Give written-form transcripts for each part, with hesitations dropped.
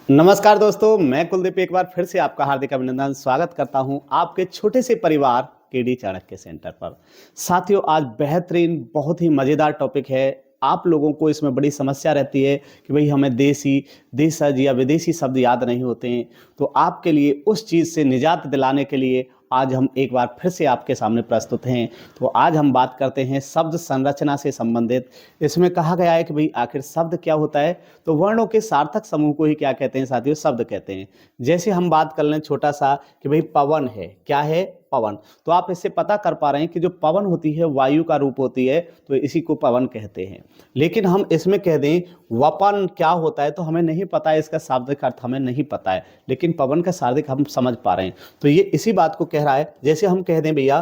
नमस्कार दोस्तों, मैं कुलदीप एक बार फिर से आपका हार्दिक अभिनंदन स्वागत करता हूं आपके छोटे से परिवार केडी चाणक्य सेंटर पर। साथियों, आज बेहतरीन बहुत ही मज़ेदार टॉपिक है। आप लोगों को इसमें बड़ी समस्या रहती है कि भाई हमें देशज या विदेशी शब्द याद नहीं होते हैं। तो आपके लिए उस चीज़ से निजात दिलाने के लिए आज हम एक बार फिर से आपके सामने प्रस्तुत हैं। तो आज हम बात करते हैं शब्द संरचना से संबंधित। इसमें कहा गया है कि भाई आखिर शब्द क्या होता है। तो वर्णों के सार्थक समूह को ही क्या कहते हैं साथियों? शब्द कहते हैं। जैसे हम बात कर लें छोटा सा कि भाई पवन है, क्या है? पवन। तो आप इससे पता कर पा रहे हैं कि जो पवन होती है वायु का रूप होती है, तो इसी को पवन कहते हैं। लेकिन हम इसमें कह दें वपन क्या होता है, तो हमें नहीं पता है, इसका शाब्दिक अर्थ हमें नहीं पता है, लेकिन पवन का शाब्दिक हम समझ पा रहे हैं। तो ये इसी बात को कह रहा है। जैसे हम कह दें भैया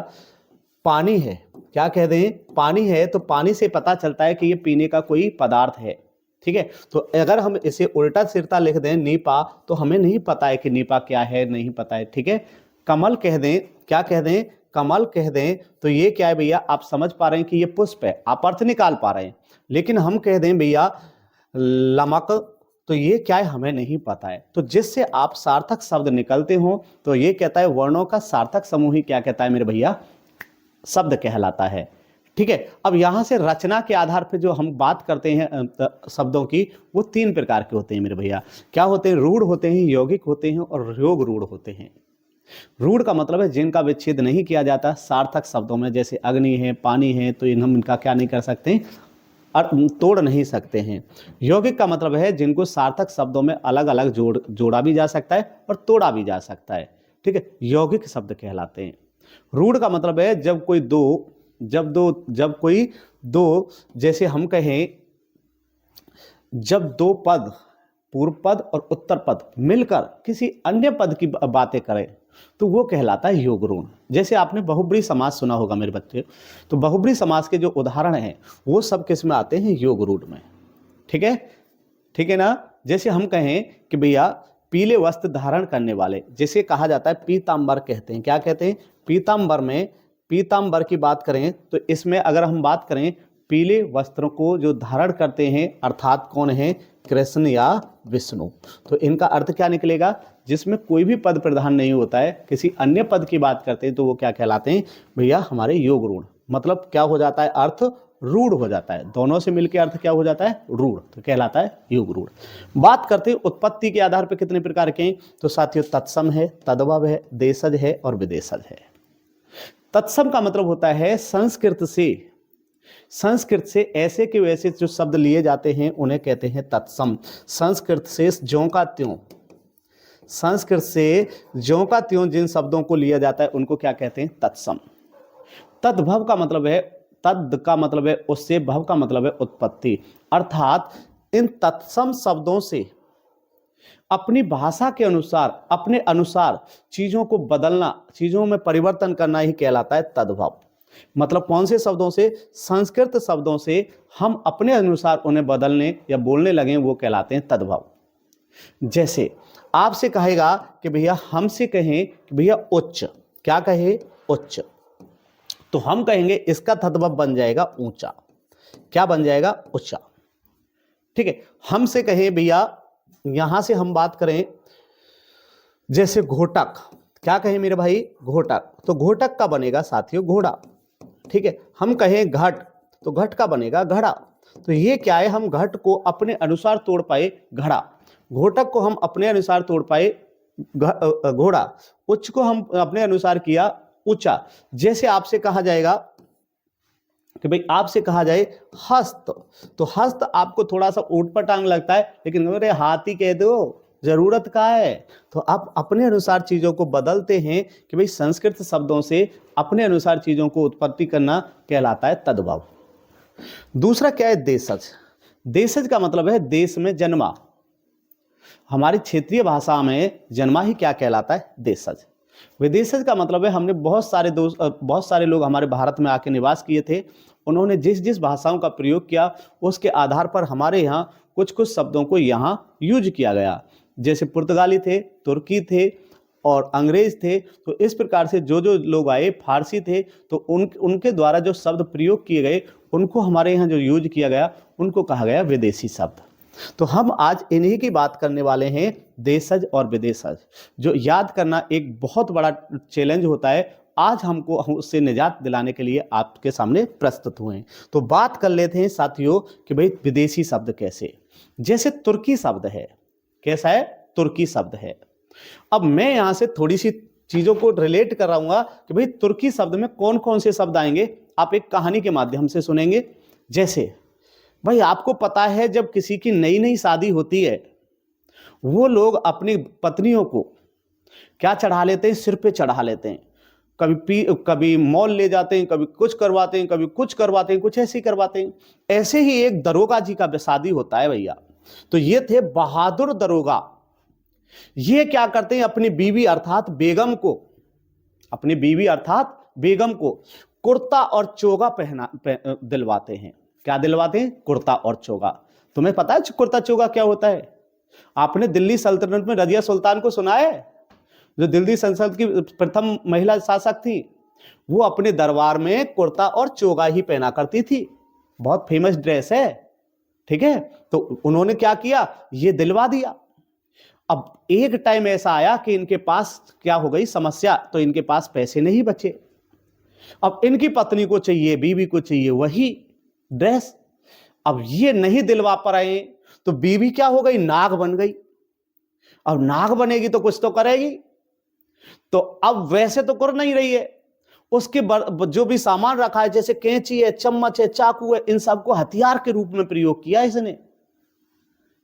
पानी है, क्या कह दें? पानी है, तो पानी से पता चलता है कि ये पीने का कोई पदार्थ है। ठीक है। तो अगर हम इसे उल्टा सिरता लिख दें नीपा, तो हमें नहीं पता है कि नीपा क्या है, नहीं पता है। ठीक है। कमल कह दें, क्या कह दें? कमल कह दें, तो ये क्या है भैया? आप समझ पा रहे हैं कि ये पुष्प है, आप अर्थ निकाल पा रहे हैं। लेकिन हम कह दें भैया लमक, तो ये क्या है? हमें नहीं पता है। तो जिससे आप सार्थक शब्द निकलते हो, तो ये कहता है वर्णों का सार्थक समूह ही क्या कहता है मेरे भैया? शब्द कहलाता है। ठीक है। अब यहां से रचना के आधार पर जो हम बात करते हैं शब्दों की, वो तीन प्रकार के होते हैं मेरे भैया। क्या होते हैं? रूढ़ होते हैं, यौगिक होते हैं और योग रूढ़ होते हैं। रूढ़ का मतलब है जिनका विच्छेद नहीं किया जाता सार्थक शब्दों में, जैसे अग्नि है, पानी है, तो हम इनका क्या नहीं कर सकते? तोड़ नहीं सकते हैं। यौगिक का मतलब है जिनको सार्थक शब्दों में अलग अलग जोड़ा भी जा सकता है और तोड़ा भी जा सकता है। ठीक है, यौगिक शब्द कहलाते हैं। रूढ़ का मतलब है जब कोई दो, जैसे हम कहें जब दो पद, पूर्व पद और उत्तर पद मिलकर किसी अन्य पद की बातें करें, तो वो कहलाता है योग ऋण। जैसे आपने बहुब्री समास सुना होगा मेरे बच्चे, तो बहुब्री समास के जो उदाहरण हैं वो सब किस में आते हैं? योग ऋण में। ठीक है, ठीक है ना। जैसे हम कहें कि भैया पीले वस्त्र धारण करने वाले, जिसे कहा जाता है पीतांबर कहते हैं। क्या कहते हैं? पीतांबर में, पीतांबर की बात करें तो इसमें अगर हम बात करें पीले वस्त्रों को जो धारण करते हैं, अर्थात कौन है? कृष्ण या विष्णु। तो इनका अर्थ क्या निकलेगा? जिसमें कोई भी पद प्रधान नहीं होता है, किसी अन्य पद की बात करते हैं, तो वो क्या कहलाते हैं भैया? हमारे योग रूढ़। मतलब क्या हो जाता है? अर्थ रूढ़ हो जाता है। दोनों से मिलकर अर्थ क्या हो जाता है? रूढ़। तो कहलाता है योग रूढ़। बात करते हैं उत्पत्ति के आधार पर कितने प्रकार के हैं, तो साथियों तत्सम है, तद्भव है, देशज है और विदेशज है। तत्सम का मतलब होता है संस्कृत से ऐसे के वैसे जो शब्द लिए जाते हैं उन्हें कहते हैं तत्सम। संस्कृत से ज्यों का त्यों, संस्कृत से ज्यों का त्यों जिन शब्दों को लिया जाता है उनको क्या कहते हैं? तत्सम। तद्भव का मतलब है, तद का मतलब है उससे, भव का मतलब है उत्पत्ति। अर्थात इन तत्सम शब्दों से अपनी भाषा के अनुसार, अपने अनुसार चीजों को बदलना, चीजों में परिवर्तन करना ही कहलाता है तद्भव। मतलब कौन से शब्दों से? संस्कृत शब्दों से हम अपने अनुसार उन्हें बदलने या बोलने लगे, वो कहलाते हैं तद्भव। जैसे आपसे कहेगा कि भैया, हमसे कहें कि भैया उच्च, क्या कहे? उच्च, तो हम कहेंगे इसका तद्भव बन जाएगा ऊंचा। क्या बन जाएगा? ऊंचा। ठीक है। हमसे कहें भैया, यहां से हम बात करें जैसे घोटक, क्या कहें मेरे भाई? घोटक, तो घोटक का बनेगा साथियों घोड़ा। ठीक है। हम कहें घट, तो घट का बनेगा घड़ा। तो ये क्या है? हम घट को अपने अनुसार तोड़ पाए घड़ा, घोटक को हम अपने अनुसार तोड़ पाए घोड़ा, उच्च को हम अपने अनुसार किया ऊंचा। जैसे आपसे कहा जाएगा कि भाई, आपसे कहा जाए हस्त, तो हस्त आपको थोड़ा सा ऊटपटांग लगता है, लेकिन अरे हाथ ही कह दो, जरूरत का है। तो आप अपने अनुसार चीजों को बदलते हैं कि भाई संस्कृत शब्दों से अपने अनुसार चीजों को उत्पत्ति करना कहलाता है तद्भव। दूसरा क्या है? देशज। देशज का मतलब है देश में जन्मा। हमारी क्षेत्रीय भाषा में जन्मा ही क्या कहलाता है? देशज। विदेशज का मतलब है हमने बहुत सारे लोग हमारे भारत में आके निवास किए थे, उन्होंने जिस जिस भाषाओं का प्रयोग किया उसके आधार पर हमारे यहाँ कुछ कुछ शब्दों को यहाँ यूज किया गया। जैसे पुर्तगाली थे, तुर्की थे और अंग्रेज थे। तो इस प्रकार से जो जो लोग आए, फारसी थे, तो उनके द्वारा जो शब्द प्रयोग किए गए उनको हमारे यहाँ जो यूज किया गया उनको कहा गया विदेशी शब्द। तो हम आज इन्हीं की बात करने वाले हैं, देशज और विदेशज, जो याद करना एक बहुत बड़ा चैलेंज होता है। आज हमको उससे निजात दिलाने के लिए आपके सामने प्रस्तुत हुए हैं। तो बात कर लेते हैं साथियों कि भाई विदेशी शब्द कैसे, जैसे तुर्की शब्द है, कैसा है, तुर्की शब्द है। अब मैं यहां से थोड़ी सी चीजों को रिलेट कर रहा हूं कि भाई तुर्की शब्द में कौन कौन से शब्द आएंगे, आप एक कहानी के माध्यम से सुनेंगे। जैसे भाई आपको पता है जब किसी की नई नई शादी होती है, वो लोग अपनी पत्नियों को क्या चढ़ा लेते हैं, सिर पे चढ़ा लेते हैं। कभी मॉल ले जाते हैं, कभी कुछ करवाते हैं, कभी कुछ करवाते हैं, कुछ ऐसे ही करवाते हैं। ऐसे ही एक दरोगा जी का शादी होता है भैया। तो ये थे बहादुर दरोगा। ये क्या करते हैं, अपनी बीवी अर्थात बेगम को, अपनी बीवी अर्थात बेगम को कुर्ता और चोगा दिलवाते हैं। क्या दिलवाते हैं, कुर्ता और चोगा। तुम्हें पता है कुर्ता चोगा क्या होता है? आपने दिल्ली सल्तनत में रजिया सुल्तान को सुना है, जो दिल्ली सल्तनत की प्रथम महिला शासक थी। वो अपने दरबार में कुर्ता और चोगा ही पहना करती थी, बहुत फेमस ड्रेस है, ठीक है। तो उन्होंने क्या किया, ये दिलवा दिया। अब एक टाइम ऐसा आया कि इनके पास क्या हो गई समस्या, तो इनके पास पैसे नहीं बचे। अब इनकी पत्नी को चाहिए, बीवी को चाहिए वही ड्रेस। अब ये नहीं दिलवा पाए तो बीवी क्या हो गई, नाग बन गई। अब नाग बनेगी तो कुछ तो करेगी। तो अब वैसे तो कर नहीं रही है, उसके जो भी सामान रखा है, जैसे कैंची है, चम्मच है, चाकू है, इन सबको हथियार के रूप में प्रयोग किया इसने।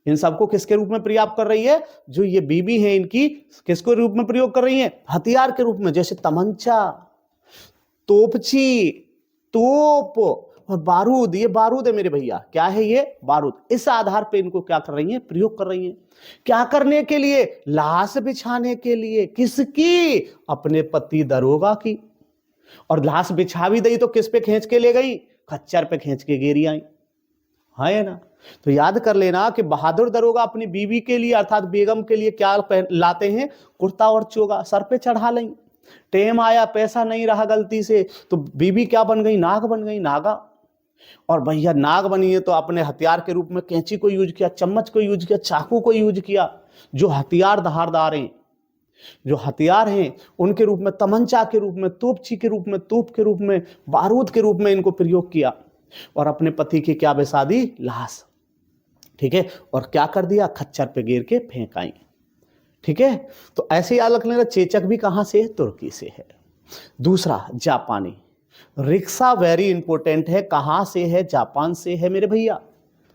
इन सबको किसके रूप में प्रयोग कर रही है, जो ये बीवी है इनकी, किसको रूप में प्रयोग कर रही है, हथियार के रूप में। जैसे तमंचा, तोपची, तोप और बारूद। ये बारूद है मेरे भैया, क्या है ये, बारूद। इस आधार पे इनको क्या कर रही है, प्रयोग कर रही है। क्या करने के लिए, लाश बिछाने के लिए। किसकी, अपने पति दरोगा की। और लाश बिछा भी दी तो किस पे खींच के ले गई, खच्चर पे खींच के गेरी आई, है ना। तो याद कर लेना कि बहादुर दरोगा अपनी बीवी के लिए अर्थात बेगम के लिए क्या लाते हैं, कुर्ता और चोगा, सर पे चढ़ा लें। टेम आया, पैसा नहीं रहा गलती से, तो बीवी क्या बन गई, नाग बन गई, नागा। और भैया नाग बनी है तो अपने हथियार के रूप में कैंची को यूज किया, चम्मच को यूज किया, चाकू को यूज किया। जो हथियार धारदार हैं, जो हथियार हैं, उनके रूप में, तमंचा के रूप में, तोपची के रूप में, तोप के रूप में, बारूद के रूप में इनको प्रयोग किया। और अपने पति की क्या बिछा दी, लाश, ठीक है। और क्या कर दिया, खच्चर पे गिर के फेंक आई, ठीक है। तो ऐसे याद रख लेना, चेचक भी कहां से है, तुर्की से है। दूसरा जापानी, रिक्शा वेरी इंपॉर्टेंट है। कहां से है, जापान से है मेरे भैया।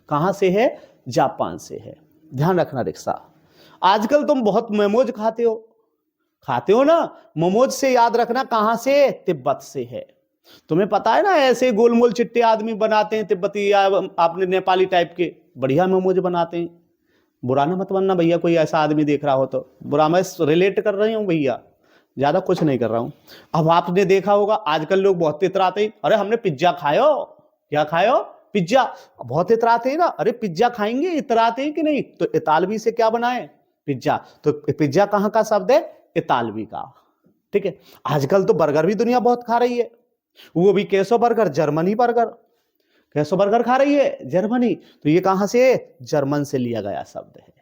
कहां से है, जापान से है, ध्यान रखना। रिक्शा, आजकल तुम बहुत मोमोज खाते हो ना, मोमोज से याद रखना कहां से, तिब्बत से है। तुम्हें पता है ना, ऐसे गोलमोल चिट्टे आदमी बनाते हैं तिब्बती या आपने नेपाली टाइप के, बढ़िया मोमोज बनाते हैं। बुरा ना मत बनना भैया, कोई ऐसा आदमी देख रहा हो तो। बुरा मैं रिलेट कर रही हूँ भैया, ज्यादा कुछ नहीं कर रहा हूं। अब आपने देखा होगा आजकल लोग बहुत इतराते हैं, अरे हमने पिज्जा खायो, क्या खायो, पिज्जा। बहुत इतराते हैं ना, अरे पिज्जा खाएंगे, इतराते हैं कि नहीं। तो इतालवी से क्या बनाए, पिज्जा। तो पिज्जा कहां का शब्द है, इतालवी का, ठीक है। आजकल तो बर्गर भी दुनिया बहुत खा रही है, वो भी कैसो बर्गर, जर्मनी बर्गर, कैसो बर्गर खा रही है जर्मनी। तो ये कहां से, जर्मन से लिया गया शब्द है,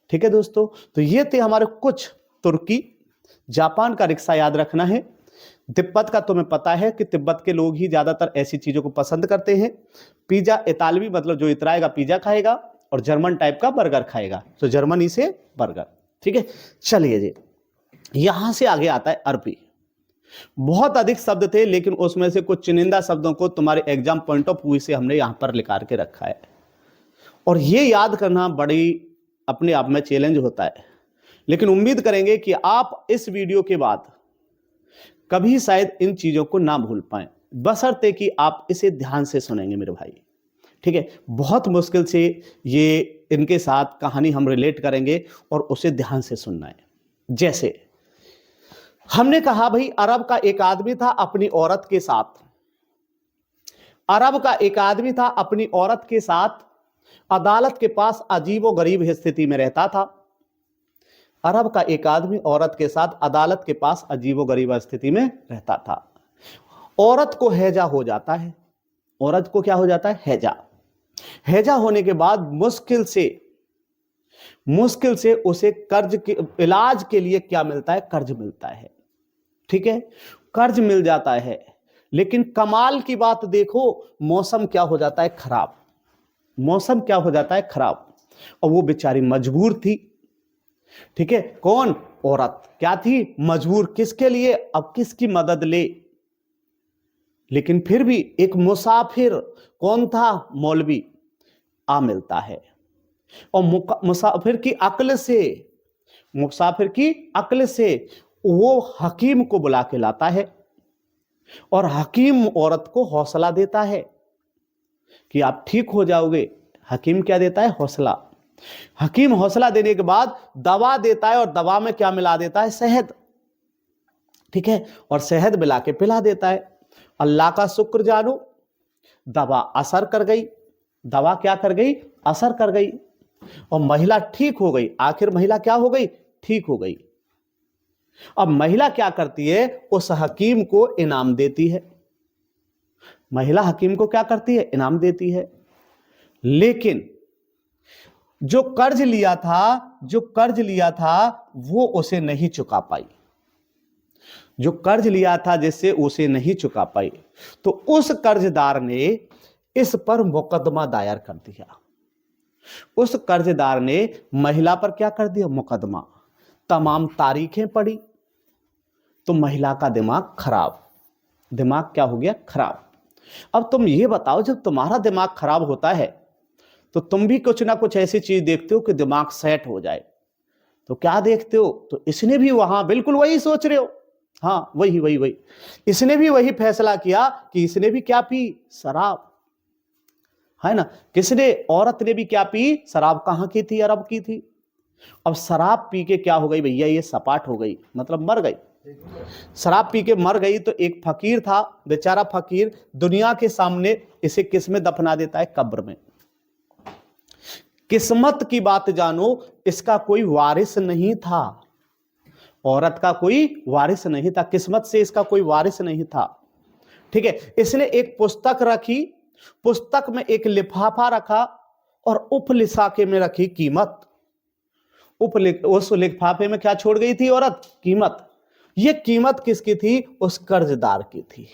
ठीक है दोस्तों। तो ये थे हमारे कुछ तुर्की, जापान का रिक्शा याद रखना है। तिब्बत का तुम्हें पता है कि तिब्बत के लोग ही ज्यादातर ऐसी चीजों को पसंद करते हैं। पिज्जा, इतालवी मतलब जो इतराएगा पिज्जा खाएगा, और जर्मन टाइप का बर्गर खाएगा, तो जर्मनी से बर्गर, ठीक है। चलिए जी, यहां से आगे आता है अरबी। बहुत अधिक शब्द थे, लेकिन उसमें से कुछ चुनिंदा शब्दों को तुम्हारे एग्जाम पॉइंट ऑफ व्यू से हमने यहां पर लिखा के रखा है। और ये याद करना बड़ी अपने आप में चैलेंज होता है, लेकिन उम्मीद करेंगे कि आप इस वीडियो के बाद कभी शायद इन चीजों को ना भूल पाएं, बशर्ते कि आप इसे ध्यान से सुनेंगे मेरे भाई, ठीक है। बहुत मुश्किल से ये इनके साथ कहानी हम रिलेट करेंगे और उसे ध्यान से सुनना है। जैसे हमने कहा भाई, अरब का एक आदमी था अपनी औरत के साथ, अरब का एक आदमी था अपनी औरत के साथ अदालत के पास अजीबोगरीब स्थिति में रहता था। अरब का एक आदमी औरत के साथ अदालत के पास अजीबोगरीब स्थिति में रहता था। औरत को हैजा हो जाता है, औरत को क्या हो जाता है, हैजा, हैजा होने के बाद मुश्किल से उसे कर्ज के इलाज के लिए क्या मिलता है, कर्ज मिलता है। ठीक है, कर्ज मिल जाता है, लेकिन कमाल की बात देखो, मौसम क्या हो जाता है, खराब। मौसम क्या हो जाता है, खराब, और वो बेचारी मजबूर थी। ठीक है, कौन, औरत क्या थी, मजबूर। किसके लिए, अब किसकी मदद ले। लेकिन फिर भी एक मुसाफिर, कौन था, मौलवी, आ मिलता है, और मुसाफिर की अक्ल से वो हकीम को बुला के लाता है, और हकीम औरत को हौसला देता है कि आप ठीक हो जाओगे। हकीम क्या देता है, हौसला। हकीम हौसला देने के बाद दवा देता है, और दवा में क्या मिला देता है, शहद। ठीक है, और शहद मिला के पिला देता है। अल्लाह का शुक्र जानो, दवा असर कर गई। दवा क्या कर गई, असर कर गई, और महिला ठीक हो गई। आखिर महिला क्या हो गई, ठीक हो गई। अब महिला क्या करती है, उस हकीम को इनाम देती है। महिला हकीम को क्या करती है, इनाम देती है। लेकिन जो कर्ज लिया था वो उसे नहीं चुका पाई। जो कर्ज लिया था जिससे उसे नहीं चुका पाई, तो उस कर्जदार ने इस पर मुकदमा दायर कर दिया। उस कर्जदार ने महिला पर क्या कर दिया, मुकदमा। तमाम तारीखें पड़ी, तो महिला का दिमाग खराब। दिमाग क्या हो गया, खराब। अब तुम ये बताओ, जब तुम्हारा दिमाग खराब होता है तो तुम भी कुछ ना कुछ ऐसी चीज देखते हो कि दिमाग सेट हो जाए। तो क्या देखते हो, तो इसने भी वहां बिल्कुल वही सोच रहे हो। हाँ, वही इसने भी वही फैसला किया कि इसने भी क्या पी, शराब, है ना। किसने, औरत ने भी क्या पी, शराब। कहां की थी, अरब की थी। अब शराब पी के क्या हो गई भैया, ये सपाट हो गई, मतलब मर गई। शराब पी के मर गई, तो एक फकीर था, बेचारा फकीर दुनिया के सामने इसे किस में दफना देता है, कब्र में। किस्मत की बात जानो, इसका कोई वारिस नहीं था। औरत का कोई वारिस नहीं था, किस्मत से इसका कोई वारिस नहीं था। ठीक है, इसने एक पुस्तक रखी, पुस्तक में एक लिफाफा रखा, और उपलिफाफे में रखी कीमत। उस लिफाफे में क्या छोड़ गई थी औरत, कीमत। ये कीमत किसकी थी, उस कर्जदार की थी।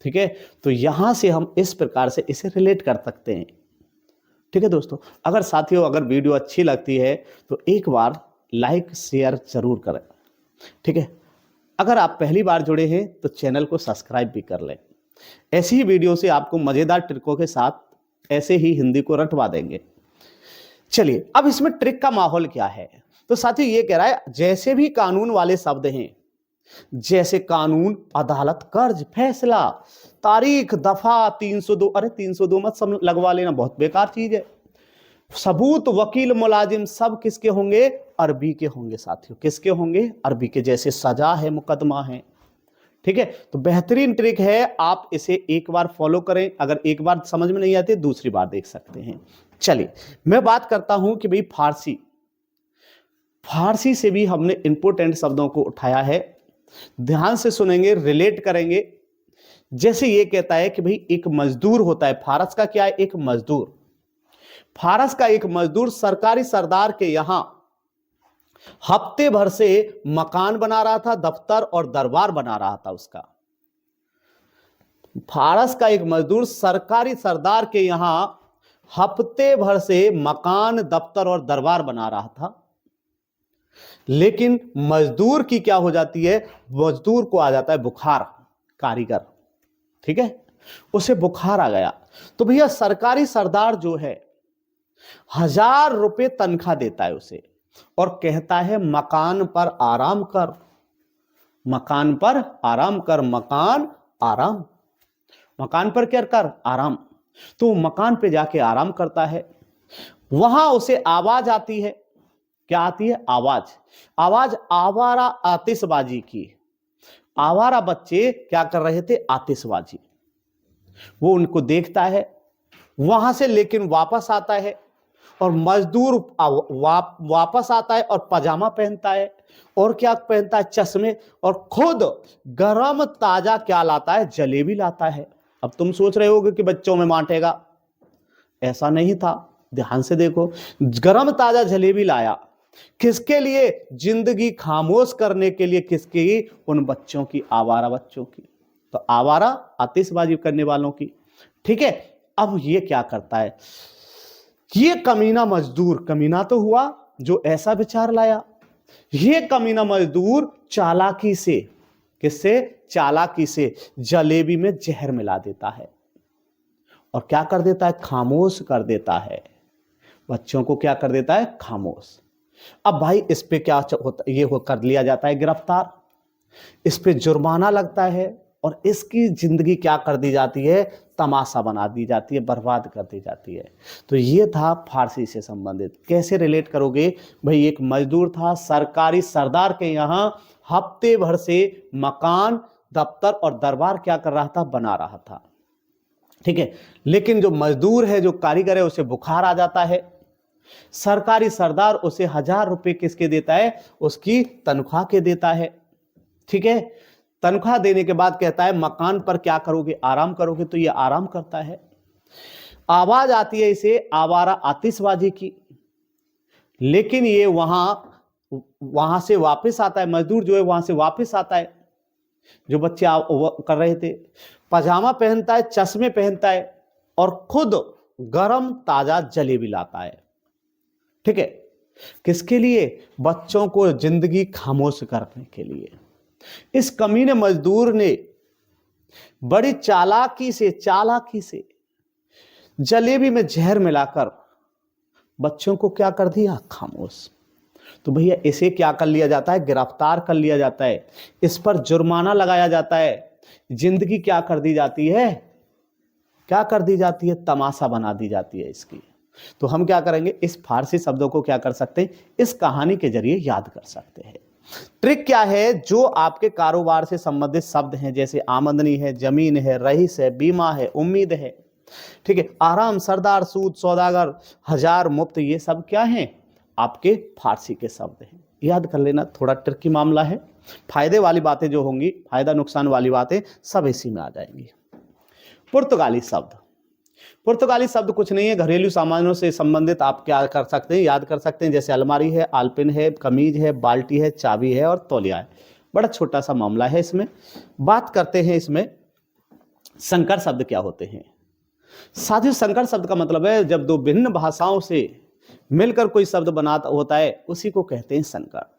ठीक है, तो यहां से हम इस प्रकार से इसे रिलेट कर सकते हैं। ठीक है दोस्तों, अगर साथियों अगर वीडियो अच्छी लगती है तो एक बार लाइक शेयर जरूर करें। ठीक है, अगर आप पहली बार जुड़े हैं तो चैनल को सब्सक्राइब भी कर लें। ऐसी ही वीडियो से आपको मजेदार ट्रिकों के साथ ऐसे ही हिंदी को रटवा देंगे। चलिए, अब इसमें ट्रिक का माहौल क्या है, तो साथियों ये कह रहा है, जैसे भी कानून वाले शब्द हैं, जैसे कानून, अदालत, कर्ज, फैसला, तारीख, दफा 302, अरे 302 मत सब लगवा लेना, बहुत बेकार चीज है। सबूत, वकील, मुलाजिम, सब किसके होंगे, अरबी के होंगे साथियों। किसके होंगे, अरबी के। जैसे सजा है, मुकदमा है। ठीक है, तो बेहतरीन ट्रिक है, आप इसे एक बार फॉलो करें। अगर एक बार समझ में नहीं आती, दूसरी बार देख सकते हैं। चलिए, मैं बात करता हूं कि भाई फारसी से भी हमने इंपोर्टेंट शब्दों को उठाया है। ध्यान से सुनेंगे, रिलेट करेंगे। जैसे ये कहता है कि भाई एक मजदूर होता है, फारस का क्या है, एक मजदूर। फारस का एक मजदूर सरकारी सरदार के यहां हफ्ते भर से मकान बना रहा था, दफ्तर और दरबार बना रहा था उसका। फारस का एक मजदूर सरकारी सरदार के यहां हफ्ते भर से मकान, दफ्तर और दरबार बना रहा था। लेकिन मजदूर की क्या हो जाती है, मजदूर को आ जाता है बुखार, कारीगर। ठीक है, उसे बुखार आ गया, तो भैया सरकारी सरदार जो है 1000 रुपए तनख्वाह देता है उसे, और कहता है मकान पर आराम कर, मकान पर आराम कर, मकान पर क्या कर, आराम। तो मकान पे जाके आराम करता है। वहां उसे आवाज आती है, क्या आती है, आवाज आवारा आतिशबाजी की। आवारा बच्चे क्या कर रहे थे, आतिशबाजी। वो उनको देखता है वहां से, लेकिन वापस आता है, और मजदूर वापस आता है और पजामा पहनता है, और क्या पहनता है, चश्मे, और खुद गरम ताजा क्या लाता है, जलेबी लाता है। अब तुम सोच रहे होगे कि बच्चों में बांटेगा, ऐसा नहीं था। ध्यान से देखो, गरम ताजा जलेबी लाया, किसके लिए? जिंदगी खामोश करने के लिए। किसकी? उन बच्चों की, आवारा बच्चों की। तो आवारा आतिशबाजी करने वालों की। ठीक है, अब ये क्या करता है, ये कमीना मजदूर, कमीना तो हुआ जो ऐसा विचार लाया, ये कमीना मजदूर चालाकी से, किससे? चालाकी से जलेबी में जहर मिला देता है और क्या कर देता है? खामोश कर देता है। बच्चों को क्या कर देता है? खामोश। अब भाई इस पे क्या होता, ये कर लिया जाता है गिरफ्तार, इस पे जुर्माना लगता है और इसकी जिंदगी क्या कर दी जाती है? तमाशा बना दी जाती है, बर्बाद कर दी जाती है। तो ये था फारसी से संबंधित। कैसे रिलेट करोगे भाई? एक मजदूर था, सरकारी सरदार के यहाँ हफ्ते भर से मकान, दफ्तर और दरबार क्या कर रहा था? बना रहा था। ठीक है, लेकिन जो मजदूर है, जो कारीगर है, उसे बुखार आ जाता है। सरकारी सरदार उसे 1000 रुपए किसके देता है? उसकी तनख्वाह के देता है। ठीक है, तनख्वाह देने के बाद कहता है मकान पर क्या करोगे? आराम करोगे। तो ये आराम करता है। आवाज आती है इसे आवारा आतिशबाजी की, लेकिन ये वहां से वापस आता है, मजदूर जो है वहां से वापस आता है, जो बच्चे कर रहे थे, पजामा पहनता है, चश्मे पहनता है और खुद गरम ताजा जलेबी लाता है। ठीक है, किसके लिए? बच्चों को जिंदगी खामोश करने के लिए। इस कमीने मजदूर ने बड़ी चालाकी से जलेबी में जहर मिलाकर बच्चों को क्या कर दिया? खामोश। तो भैया इसे क्या कर लिया जाता है? गिरफ्तार कर लिया जाता है, इस पर जुर्माना लगाया जाता है, जिंदगी क्या कर दी जाती है? क्या कर दी जाती है? तमाशा बना दी जाती है इसकी। तो हम क्या करेंगे? इस फारसी शब्दों को क्या कर सकते हैं? इस कहानी के जरिए याद कर सकते हैं। ट्रिक क्या है? जो आपके कारोबार से संबंधित शब्द हैं, जैसे आमदनी है, जमीन है, रईस है, बीमा है, उम्मीद है, ठीक है, आराम, सरदार, सूद, सौदागर, हजार, मुफ्त, ये सब क्या हैं? आपके फारसी के शब्द हैं। याद कर लेना, थोड़ा ट्रिकी मामला है। फायदे वाली बातें जो होंगी, फायदा नुकसान वाली बातें सब इसी में आ जाएंगी। पुर्तगाली शब्द। पुर्तगाली शब्द कुछ नहीं है, घरेलू सामानों से संबंधित आप क्या कर सकते हैं? याद कर सकते हैं। जैसे अलमारी है, आलपिन है, कमीज है, बाल्टी है, चाबी है और तौलिया है। बड़ा छोटा सा मामला है। इसमें बात करते हैं, इसमें संकर शब्द क्या होते हैं। साथियों, संकर शब्द का मतलब है जब दो भिन्न भाषाओं से मिलकर कोई शब्द बनाता होता है, उसी को कहते हैं संकर।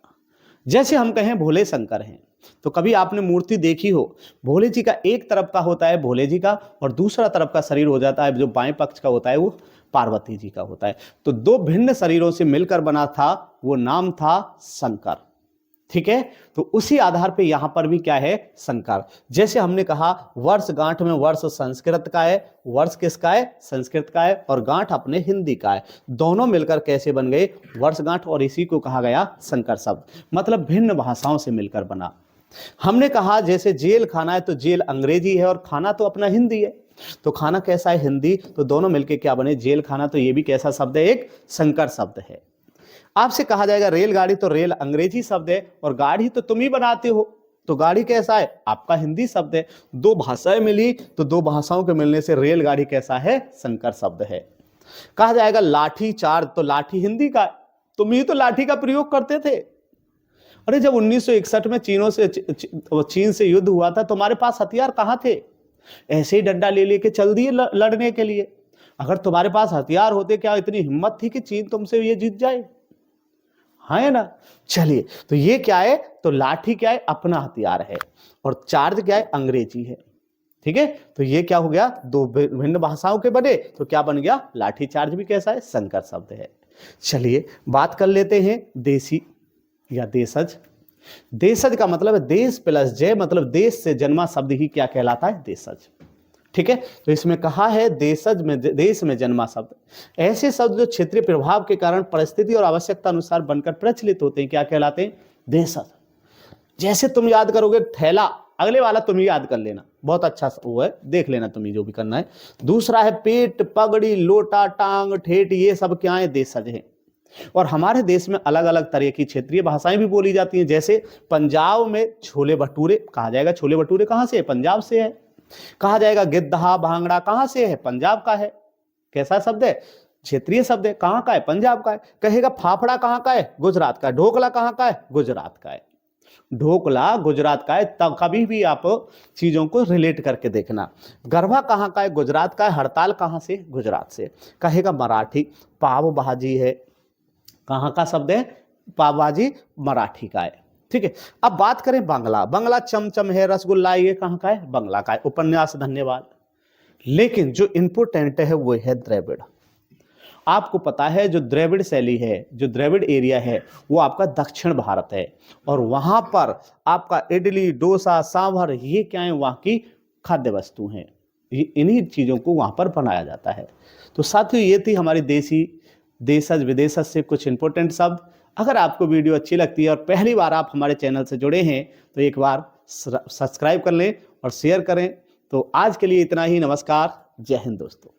जैसे हम कहें भोले शंकर हैं, तो कभी आपने मूर्ति देखी हो, भोले जी का एक तरफ का होता है भोले जी का और दूसरा तरफ का शरीर हो जाता है, जो बाएं पक्ष का होता है वो पार्वती जी का होता है। तो दो भिन्न शरीरों से मिलकर बना था, वो नाम था शंकर। ठीक है, तो उसी आधार पे यहां पर भी क्या है? शंकर। जैसे हमने कहा वर्षगांठ में वर्ष संस्कृत का है, वर्ष किसका है? संस्कृत का है, और गांठ अपने हिंदी का है। दोनों मिलकर कैसे बन गए? वर्षगांठ, और इसी को कहा गया संकर शब्द, मतलब भिन्न भाषाओं से मिलकर बना। हमने कहा जैसे जेल खाना है, तो जेल अंग्रेजी है और खाना तो अपना हिंदी है, तो खाना कैसा है? हिंदी। तो दोनों मिलकर क्या बने? जेल खाना। तो ये भी कैसा शब्द है? एक संकर शब्द है। आपसे कहा जाएगा रेलगाड़ी, तो रेल अंग्रेजी शब्द है और गाड़ी तो तुम ही बनाते हो, तो गाड़ी कैसा है? आपका हिंदी शब्द है। दो भाषाएं मिली, तो दो भाषाओं के मिलने से रेलगाड़ी कैसा है? संकर शब्द है। कहा जाएगा लाठी चार्ज, तो लाठी हिंदी का, तुम ही तो लाठी का प्रयोग करते थे। अरे जब 1961 में चीन से युद्ध हुआ था, तुम्हारे पास हथियार कहां थे? ऐसे ही डंडा ले लेके चल दिए लड़ने के लिए। अगर तुम्हारे पास हथियार होते, क्या इतनी हिम्मत थी कि चीन तुमसे ये जीत जाए? हाँ है ना। चलिए, तो ये क्या है? तो लाठी क्या है? अपना हथियार है, और चार्ज क्या है? अंग्रेजी है। ठीक है, तो ये क्या हो गया? दो भिन्न भाषाओं के बने, तो क्या बन गया? लाठी चार्ज भी कैसा है? संकर शब्द है। चलिए बात कर लेते हैं देसी या देशज। देशज का मतलब है देश प्लस जय, मतलब देश से जन्मा शब्द ही क्या कहलाता है? देशज। ठीक है, तो इसमें कहा है देशज में, देश में जन्मा शब्द, ऐसे शब्द जो क्षेत्रीय प्रभाव के कारण परिस्थिति और आवश्यकता अनुसार बनकर प्रचलित होते हैं, क्या कहलाते हैं? देशज। जैसे तुम याद करोगे थैला, अगले वाला तुम ही याद कर लेना, बहुत अच्छा वो है, देख लेना तुम्हें जो भी करना है। दूसरा है पेट, पगड़ी, लोटा, टांग, ठेठ, ये सब क्या है? देशज है। और हमारे देश में अलग अलग तरह की क्षेत्रीय भाषाएं भी बोली जाती हैं। जैसे पंजाब में छोले भटूरे कहा जाएगा, छोले भटूरे कहां से है? पंजाब से है। कहा जाएगा गिद्धा भांगड़ा, कहां से है? पंजाब का है। कैसा शब्द है? क्षेत्रीय शब्द है। कहाँ का है? पंजाब का है। कहेगा फाफड़ा कहाँ का है? गुजरात का है। ढोकला कहाँ का है? गुजरात का है। ढोकला गुजरात का है। तब कभी भी आप चीजों को रिलेट करके देखना। गरबा कहाँ का है? गुजरात का है। हड़ताल कहाँ से? गुजरात से। कहेगा मराठी, पाव भाजी है। कहाँ का शब्द है? पाव भाजी मराठी का है। ठीक है। अब बात करें बांग्ला। बांग्ला चमचम है, रसगुल्ला, ये कहाँ का है? बांग्ला का है। उपन्यास, धन्यवाद। लेकिन जो इंपोर्टेंट है वो है द्रविड़। आपको पता है जो द्रविड़ शैली है, जो द्रविड़ एरिया है, वो आपका दक्षिण भारत है, और वहां पर आपका इडली, डोसा, सांभर, ये क्या है? वहां की खाद्य वस्तु हैं। इन्हीं चीजों को वहां पर बनाया जाता है। तो साथियों, ये थी हमारी देशज विदेशज से कुछ इंपॉर्टेंट शब्द। अगर आपको वीडियो अच्छी लगती है और पहली बार आप हमारे चैनल से जुड़े हैं तो एक बार सब्सक्राइब कर लें और शेयर करें। तो आज के लिए इतना ही। नमस्कार, जय हिंद दोस्तों।